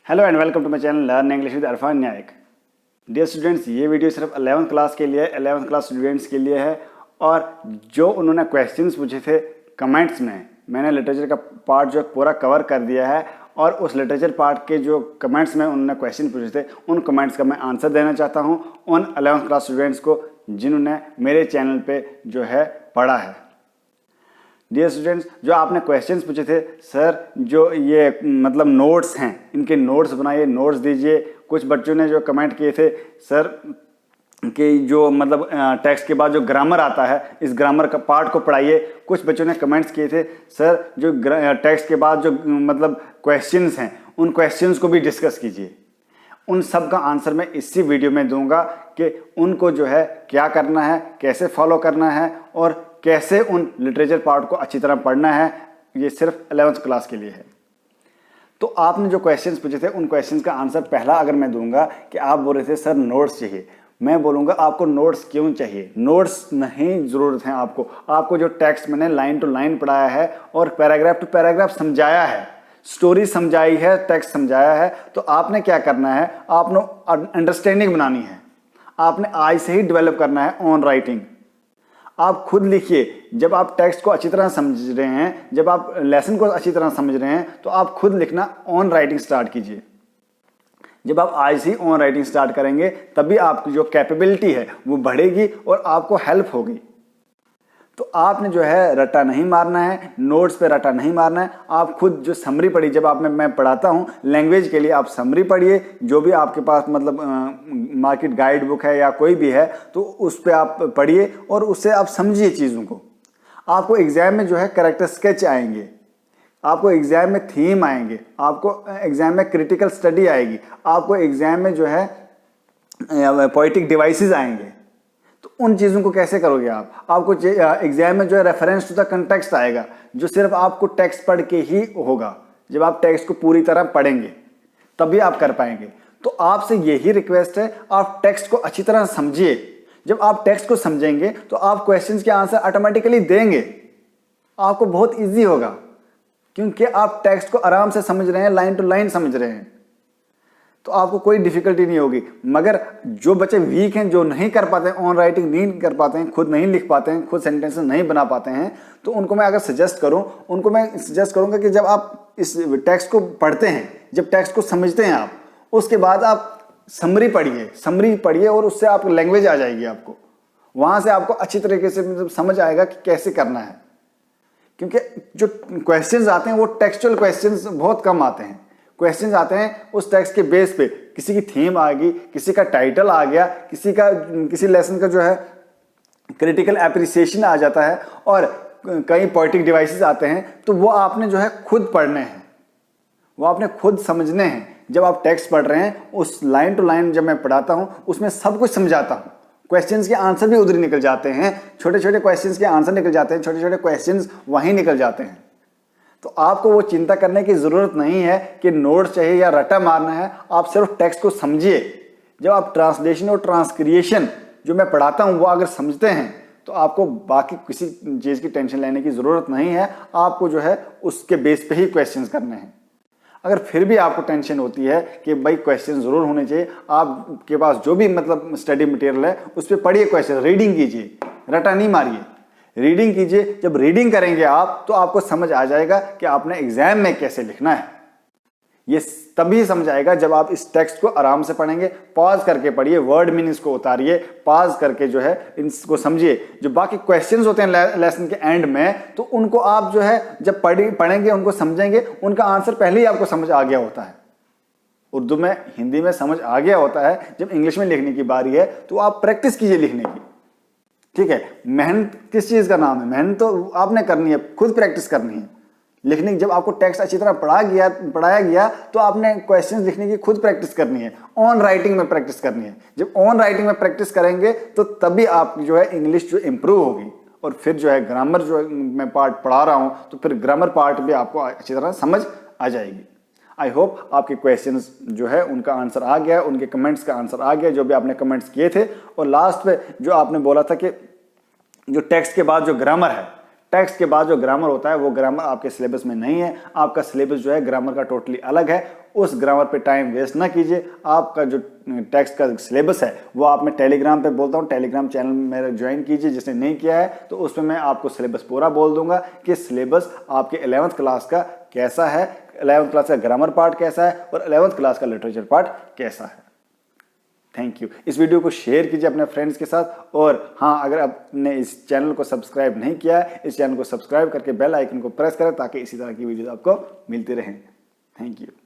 Hello and welcome to my channel learn English with Arfan Nayak. Dear students, ये video सिर्फ 11th class के लिए, 11th class students के लिए है। और जो उन्होंने क्वेश्चंस पूछे थे कमेंट्स में, मैंने लिटरेचर का पार्ट जो पूरा कवर कर दिया है। और उस लिटरेचर पार्ट के जो कमेंट्स में उन्होंने क्वेश्चन पूछे थे, उन कमेंट्स का मैं आंसर देना चाहता हूँ उन 11th क्लास स्टूडेंट्स को जिन्होंने मेरे चैनल पर जो है पढ़ा है। डियर स्टूडेंट्स, जो आपने क्वेश्चंस पूछे थे, सर जो ये मतलब नोट्स हैं, इनके नोट्स बनाइए, नोट्स दीजिए। कुछ बच्चों ने जो कमेंट किए थे, सर कि जो मतलब टेक्स्ट के बाद जो ग्रामर आता है, इस ग्रामर का पार्ट को पढ़ाइए। कुछ बच्चों ने कमेंट्स किए थे, सर जो टेक्स्ट के बाद जो मतलब क्वेश्चंस हैं, उन क्वेश्चंस को भी डिस्कस कीजिए। उन सब का आंसर मैं इसी वीडियो में दूंगा कि उनको जो है क्या करना है, कैसे फॉलो करना है और कैसे उन लिटरेचर पार्ट को अच्छी तरह पढ़ना है। ये सिर्फ 11th क्लास के लिए है। तो आपने जो क्वेश्चंस पूछे थे, उन क्वेश्चंस का आंसर पहला अगर मैं दूंगा कि आप बोल रहे थे सर नोट्स चाहिए, मैं बोलूँगा आपको नोट्स क्यों चाहिए। नोट्स नहीं ज़रूरत है आपको जो टेक्स्ट मैंने लाइन टू लाइन पढ़ाया है और पैराग्राफ टू पैराग्राफ समझाया है, स्टोरी समझाई है, टेक्स्ट समझाया है, तो आपने क्या करना है, आपने अंडरस्टैंडिंग बनानी है, आपने आज से ही डेवलप करना है ऑन राइटिंग। आप खुद लिखिए। जब आप टेक्स्ट को अच्छी तरह समझ रहे हैं, जब आप लेसन को अच्छी तरह समझ रहे हैं, तो आप खुद लिखना ऑन राइटिंग स्टार्ट कीजिए। जब आप आज से ही ऑन राइटिंग स्टार्ट करेंगे, तभी आपकी जो कैपेबिलिटी है वो बढ़ेगी और आपको हेल्प होगी। तो आपने जो है रट्टा नहीं मारना है, नोट्स पे रट्टा नहीं मारना है। आप खुद जो समरी पढ़ी, जब मैं पढ़ाता हूँ लैंग्वेज के लिए, आप समरी पढ़िए। जो भी आपके पास मतलब मार्केट गाइड बुक है या कोई भी है, तो उस पर आप पढ़िए और उससे आप समझिए चीज़ों को। आपको एग्जाम में जो है कैरेक्टर स्केच आएंगे, आपको एग्जाम में थीम आएंगे, आपको एग्जाम में क्रिटिकल स्टडी आएगी, आपको एग्जाम में जो है पोएटिक डिवाइसेस आएंगे। तो उन चीज़ों को कैसे करोगे आपको एग्जाम में जो है रेफरेंस टू द कंटेक्स्ट आएगा, जो सिर्फ आपको टेक्स्ट पढ़ के ही होगा। जब आप टेक्स्ट को पूरी तरह पढ़ेंगे तभी आप कर पाएंगे। तो आपसे यही रिक्वेस्ट है, आप टेक्स्ट को अच्छी तरह समझिए। जब आप टेक्स्ट को समझेंगे तो आप क्वेश्चंस के आंसर ऑटोमेटिकली देंगे, आपको बहुत ईजी होगा, क्योंकि आप टेक्स्ट को आराम से समझ रहे हैं, लाइन टू लाइन समझ रहे हैं, तो आपको कोई डिफिकल्टी नहीं होगी। मगर जो बच्चे वीक हैं, जो नहीं कर पाते हैं, ऑन राइटिंग नहीं कर पाते हैं, खुद नहीं लिख पाते हैं, खुद सेंटेंसेस नहीं बना पाते हैं, तो उनको मैं अगर सजेस्ट करूं, उनको मैं सजेस्ट करूंगा कि जब आप इस टेक्स्ट को पढ़ते हैं, जब टेक्स्ट को समझते हैं आप, उसके बाद आप समरी पढ़िए और उससे आप लैंग्वेज आ जाएगी आपको। वहां से आपको अच्छी तरीके से मतलब समझ आएगा कि कैसे करना है। क्योंकि जो क्वेश्चंस आते हैं वो टेक्सचुअल क्वेश्चंस बहुत कम आते हैं। क्वेश्चंस आते हैं उस टेक्स्ट के बेस पे, किसी की थीम आ गई, किसी का टाइटल आ गया, किसी लेसन का जो है क्रिटिकल एप्रिसिएशन आ जाता है, और कई पोएटिक डिवाइसेस आते हैं। तो वो आपने जो है खुद पढ़ने हैं, वो आपने खुद समझने हैं। जब आप टेक्स्ट पढ़ रहे हैं, उस लाइन टू लाइन जब मैं पढ़ाता हूं, उसमें सब कुछ समझाता हूं। क्वेश्चंस के आंसर भी उधर ही निकल जाते हैं, छोटे छोटे क्वेश्चंस के आंसर निकल जाते हैं, छोटे छोटे क्वेश्चंस वहीं निकल जाते हैं। तो आपको वो चिंता करने की जरूरत नहीं है कि नोट्स चाहिए या रट्टा मारना है। आप सिर्फ टेक्स्ट को समझिए। जब आप ट्रांसलेशन और ट्रांसक्रिएशन जो मैं पढ़ाता हूं वो अगर समझते हैं, तो आपको बाकी किसी चीज़ की टेंशन लेने की ज़रूरत नहीं है। आपको जो है उसके बेस पे ही क्वेश्चंस करने हैं। अगर फिर भी आपको टेंशन होती है कि भाई क्वेश्चन ज़रूर होने चाहिए, आपके पास जो भी मतलब स्टडी मटेरियल है उस पर पढ़िए, क्वेश्चन रीडिंग कीजिए, रट्टा नहीं मारिए, रीडिंग कीजिए। जब रीडिंग करेंगे आप, तो आपको समझ आ जाएगा कि आपने एग्जाम में कैसे लिखना है। ये तभी समझ आएगा जब आप इस टेक्स्ट को आराम से पढ़ेंगे। पॉज करके पढ़िए, वर्ड मीनिंग्स को उतारिए, पॉज करके जो है इनको समझिए। जो बाकी क्वेश्चंस होते हैं लेसन के एंड में, तो उनको आप जो है जब पढ़ेंगे, उनको समझेंगे, उनका आंसर पहले ही आपको समझ आ गया होता है। उर्दू में, हिंदी में समझ आ गया होता है। जब इंग्लिश में लिखने की बारी है, तो आप प्रैक्टिस कीजिए लिखने की। ठीक है, मेहनत किस चीज़ का नाम है? मेहनत तो आपने करनी है, खुद प्रैक्टिस करनी है लिखने की। जब आपको टेक्स्ट अच्छी तरह पढ़ाया गया, तो आपने क्वेश्चंस लिखने की खुद प्रैक्टिस करनी है, ऑन राइटिंग में प्रैक्टिस करनी है। जब ऑन राइटिंग में प्रैक्टिस करेंगे, तो तभी आप जो है इंग्लिश जो इम्प्रूव होगी। और फिर जो है ग्रामर जो मैं पार्ट पढ़ा रहा हूँ, तो फिर ग्रामर पार्ट भी आपको अच्छी तरह समझ आ जाएगी। आई होप आपके क्वेश्चंस जो है उनका आंसर आ गया, उनके कमेंट्स का आंसर आ गया, जो भी आपने कमेंट्स किए थे। और लास्ट पे जो आपने बोला था कि जो टेक्स्ट के बाद जो ग्रामर है, होता है वो ग्रामर आपके सिलेबस में नहीं है। आपका सिलेबस जो है ग्रामर का टोटली अलग है। उस ग्रामर पे टाइम वेस्ट ना कीजिए। आपका जो टेक्स्ट का सिलेबस है वो आप मैं टेलीग्राम पे बोलता हूँ, टेलीग्राम चैनल मेरा ज्वाइन कीजिए। जिसने नहीं किया है तो उसमें मैं आपको सिलेबस पूरा बोल दूंगा कि सिलेबस आपके 11th क्लास का कैसा है, 11th क्लास का ग्रामर पार्ट कैसा है और 11th क्लास का लिटरेचर पार्ट कैसा है। Thank you. इस वीडियो को शेयर कीजिए अपने फ्रेंड्स के साथ। और हाँ, अगर आपने इस चैनल को सब्सक्राइब नहीं किया है, इस चैनल को सब्सक्राइब करके बेल आइकन को प्रेस करें ताकि इसी तरह की वीडियो आपको मिलती रहें। Thank you.